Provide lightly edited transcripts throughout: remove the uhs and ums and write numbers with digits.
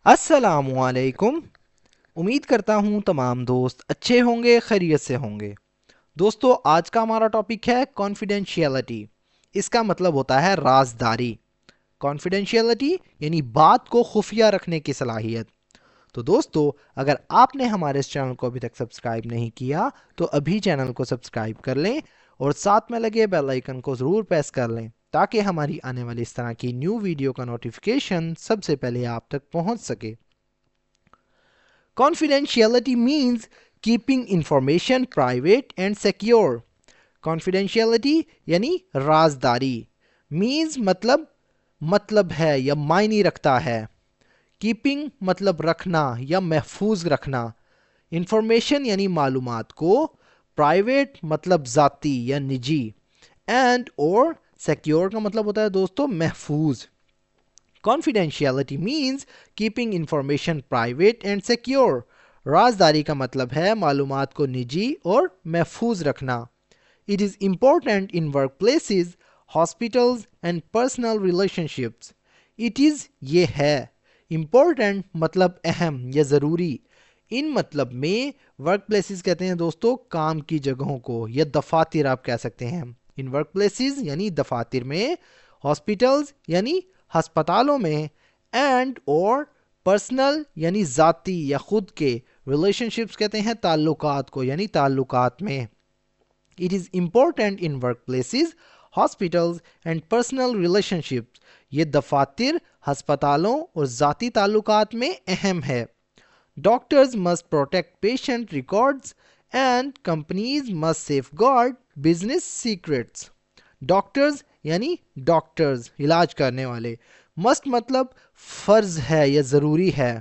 السلام علیکم۔ امید کرتا ہوں تمام دوست اچھے ہوں گے، خیریت سے ہوں گے۔ دوستو، آج کا ہمارا ٹاپک ہے کانفیڈینشیلٹی۔ اس کا مطلب ہوتا ہے رازداری۔ کانفیڈینشیلٹی یعنی بات کو خفیہ رکھنے کی صلاحیت۔ تو دوستو، اگر آپ نے ہمارے اس چینل کو ابھی تک سبسکرائب نہیں کیا تو ابھی چینل کو سبسکرائب کر لیں اور ساتھ میں لگے بیل آئیکن کو ضرور پریس کر لیں تاکہ ہماری آنے والی اس طرح کی نیو ویڈیو کا نوٹیفیکیشن سب سے پہلے آپ تک پہنچ سکے۔ Confidentiality means keeping information private and secure. Confidentiality یعنی رازداری۔ means مطلب ہے یا معنی رکھتا ہے۔ keeping مطلب رکھنا یا محفوظ رکھنا۔ انفارمیشن یعنی معلومات کو۔ private مطلب ذاتی یا نجی۔ and اور secure کا مطلب ہوتا ہے دوستو محفوظ۔ Confidentiality means keeping information private and secure. رازداری کا مطلب ہے معلومات کو نجی اور محفوظ رکھنا۔ It is important in workplaces, hospitals and personal relationships. It is یہ ہے۔ important مطلب اہم یا ضروری۔ ان مطلب میں ورک پلیسز کہتے ہیں دوستو کام کی جگہوں کو، یا دفاتر آپ کہہ سکتے ہیں۔ ان ورک پلیسز یعنی دفاتر میں، ہاسپٹلز یعنی ہسپتالوں میں، اینڈ اور پرسنل یعنی ذاتی یا خود کے، ریلیشن شپس کہتے ہیں تعلقات کو، یعنی تعلقات میں۔ It is important in workplaces, hospitals and personal relationships. یہ دفاتر، ہسپتالوں اور ذاتی تعلقات میں اہم ہے۔ Doctors must protect patient records and companies must safeguard business secrets. Doctors یعنی ڈاکٹرز علاج کرنے والے۔ مسٹ مطلب فرض ہے یا ضروری ہے۔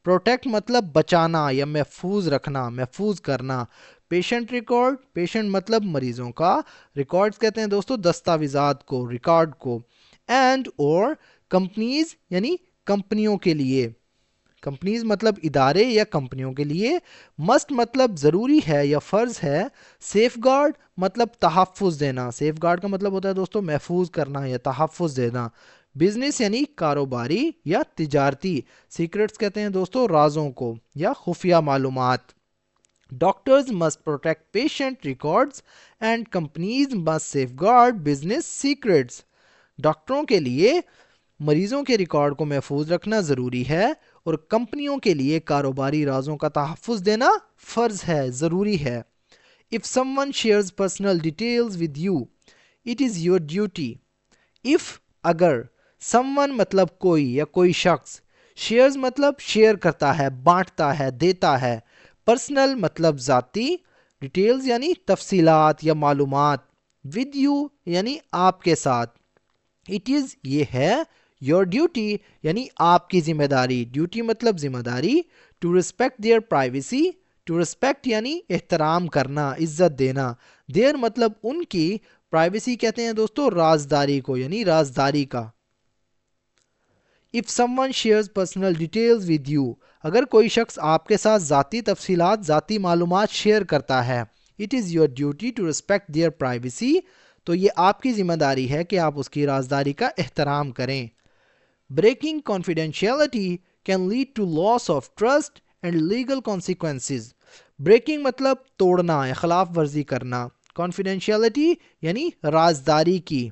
پروٹیکٹ مطلب بچانا یا محفوظ رکھنا، محفوظ کرنا۔ پیشنٹ ریکارڈ، پیشنٹ مطلب مریضوں کا، ریکارڈز کہتے ہیں دوستو دستاویزات کو، ریکارڈ کو۔ اینڈ اور کمپنیز یعنی کمپنیوں کے لیے، کمپنیز مطلب ادارے یا کمپنیوں کے لیے۔ مسٹ مطلب ضروری ہے یا فرض ہے۔ سیف گارڈ مطلب تحفظ دینا، سیف گارڈ کا مطلب ہوتا ہے دوستو محفوظ کرنا یا تحفظ دینا۔ بزنس یعنی کاروباری یا تجارتی۔ سیکرٹس کہتے ہیں دوستو رازوں کو یا خفیہ معلومات۔ Doctors must protect patient records and companies must safeguard business secrets. ڈاکٹروں کے لیے مریضوں کے ریکارڈ کو محفوظ رکھنا ضروری ہے، اور کمپنیوں کے لیے کاروباری رازوں کا تحفظ دینا فرض ہے، ضروری ہے۔ If someone shares personal details with you, it is your duty. If اگر someone مطلب کوئی یا کوئی شخص، shares مطلب شیئر کرتا ہے، بانٹتا ہے، دیتا ہے۔ personal مطلب ذاتی، details یعنی تفصیلات یا معلومات، with you یعنی آپ کے ساتھ۔ it is یہ ہے، your duty یعنی آپ کی ذمہ داری، ڈیوٹی مطلب ذمہ داری۔ to respect their privacy، to respect یعنی احترام کرنا، عزت دینا۔ their مطلب ان کی، privacy کہتے ہیں دوستو رازداری کو، یعنی رازداری کا۔ if someone shares personal details with you، اگر کوئی شخص آپ کے ساتھ ذاتی تفصیلات، ذاتی معلومات شیئر کرتا ہے، it is your duty to respect their privacy، تو یہ آپ کی ذمہ داری ہے کہ آپ اس کی رازداری کا احترام کریں۔ breaking confidentiality can lead to loss of trust and legal consequences۔ breaking مطلب توڑنا یا خلاف ورزی کرنا۔ confidentiality یعنی رازداری کی۔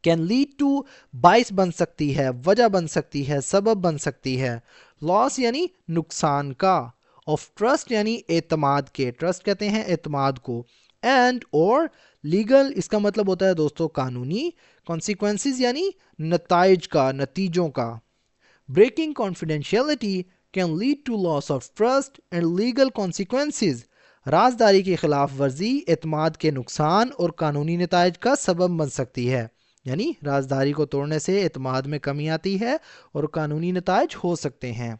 can lead to باعث بن سکتی ہے، وجہ بن سکتی ہے، سبب بن سکتی ہے۔ loss یعنی نقصان کا۔ of trust یعنی اعتماد کے، trust کہتے ہیں اعتماد کو۔ and اور لیگل اس کا مطلب ہوتا ہے دوستو قانونی۔ consequences یعنی نتائج کا، نتیجوں کا۔ breaking confidentiality can lead to loss of trust and legal consequences۔ رازداری کی خلاف ورزی اعتماد کے نقصان اور قانونی نتائج کا سبب بن سکتی ہے، یعنی رازداری کو توڑنے سے اعتماد میں کمی آتی ہے اور قانونی نتائج ہو سکتے ہیں۔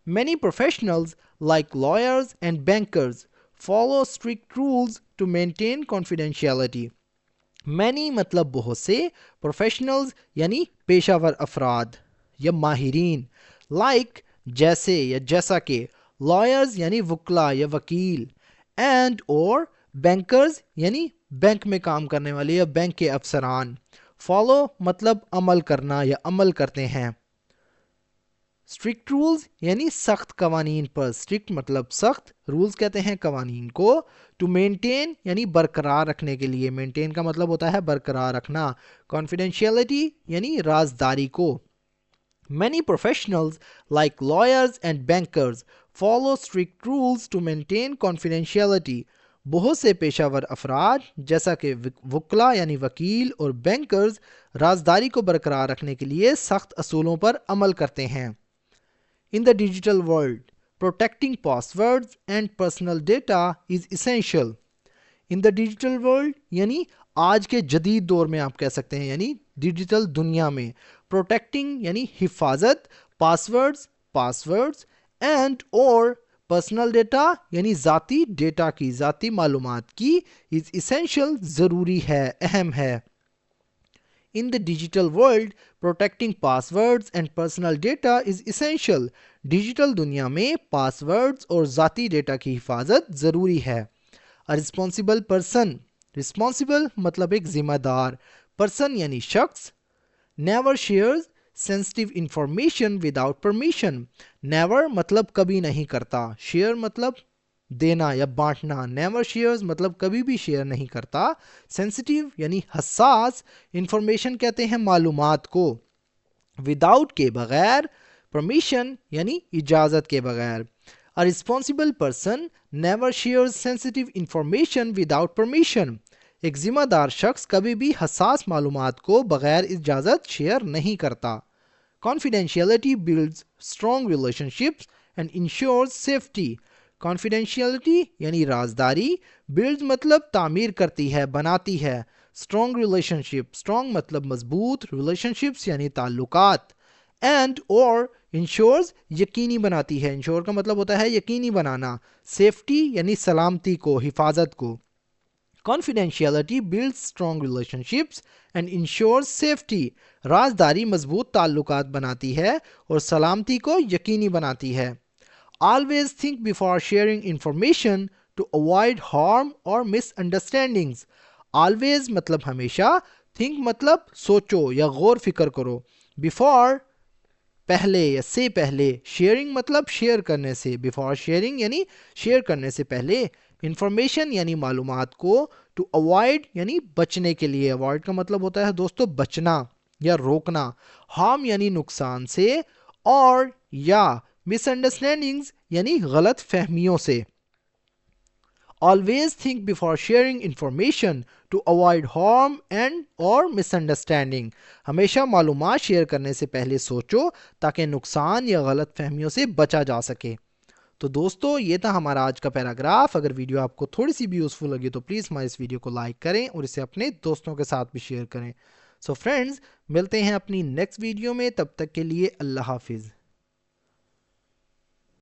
many professionals like lawyers and bankers follow strict rules to maintain confidentiality۔ many مطلب بہت سے، professionals یعنی پیشہ ور افراد یا ماہرین، like جیسے یا جیسا کہ، lawyers یعنی وکلا یا وکیل، and اور bankers یعنی بینک میں کام کرنے والے یا بینک کے افسران۔ follow مطلب عمل کرنا یا عمل کرتے ہیں۔ اسٹرکٹ رولز یعنی سخت قوانین پر، اسٹرکٹ مطلب سخت، رولز کہتے ہیں قوانین کو. ٹو مینٹین یعنی برقرار رکھنے کے لیے، مینٹین کا مطلب ہوتا ہے برقرار رکھنا. کانفیڈینشیلٹی یعنی رازداری کو. Many professionals like lawyers and bankers follow strict rules to maintain confidentiality. بہت سے پیشہ ور افراد جیسا کہ وکلا یعنی وکیل اور بینکرز رازداری کو برقرار رکھنے کے لیے سخت اصولوں پر عمل کرتے ہیں. In the digital world, protecting passwords and personal data is essential. In the digital world یعنی آج کے جدید دور میں آپ کہہ سکتے ہیں، یعنی ڈیجیٹل دنیا میں. پروٹیکٹنگ یعنی حفاظت، پاسورڈز اینڈ اور پرسنل ڈیٹا یعنی ذاتی ڈیٹا کی، ذاتی معلومات کی، از اسینشیل ضروری ہے، اہم ہے. In the digital world, protecting passwords and personal data is essential. Digital دنیا میں پاسورڈز اور ذاتی ڈیٹا کی حفاظت ضروری ہے. A responsible person. Responsible مطلب ایک ذمہ دار. Person یعنی شخص. Never shares sensitive information without permission. Never مطلب کبھی نہیں کرتا. Share مطلب دینا یا بانٹنا. Never shares مطلب کبھی بھی شیئر نہیں کرتا. Sensitive یعنی حساس. Information کہتے ہیں معلومات کو. Without کے بغیر. Permission یعنی اجازت کے بغیر. A responsible person never shares sensitive information without permission. ایک ذمہ دار شخص کبھی بھی حساس معلومات کو بغیر اجازت شیئر نہیں کرتا. Confidentiality builds strong relationships and ensures safety. Confidentiality یعنی رازداری. builds مطلب تعمیر کرتی ہے، بناتی ہے. strong relationship. strong مطلب مضبوط. relationships یعنی تعلقات. and or ensures یقینی بناتی ہے. ensure کا مطلب ہوتا ہے یقینی بنانا. safety یعنی سلامتی کو، حفاظت کو. Confidentiality builds strong relationships and ensures safety. رازداری مضبوط تعلقات بناتی ہے اور سلامتی کو یقینی بناتی ہے. Always think before sharing information to avoid harm or misunderstandings. Always مطلب ہمیشہ. Think مطلب سوچو یا غور فکر کرو. Before پہلے یا سے پہلے. Sharing مطلب شیئر کرنے سے. Before sharing یعنی شیئر کرنے سے پہلے. انفارمیشن یعنی معلومات کو. ٹو اوائڈ یعنی بچنے کے لیے. اوائڈ کا مطلب ہوتا ہے دوستو بچنا یا روکنا. ہارم یعنی نقصان سے، اور یا مس انڈرسٹینڈنگز یعنی غلط فہمیوں سے. Always think before sharing information to avoid harm and or miss understanding. ہمیشہ معلومات شیئر کرنے سے پہلے سوچو تاکہ نقصان یا غلط فہمیوں سے بچا جا سکے. تو دوستو یہ تھا ہمارا آج کا پیراگراف. اگر ویڈیو آپ کو تھوڑی سی بھی یوزفل لگی تو پلیز ہمارے اس ویڈیو کو لائک کریں اور اسے اپنے دوستوں کے ساتھ بھی شیئر کریں. سو فرینڈز، ملتے ہیں اپنی نیکسٹ ویڈیو میں. تب تک کے لیے اللہ حافظ.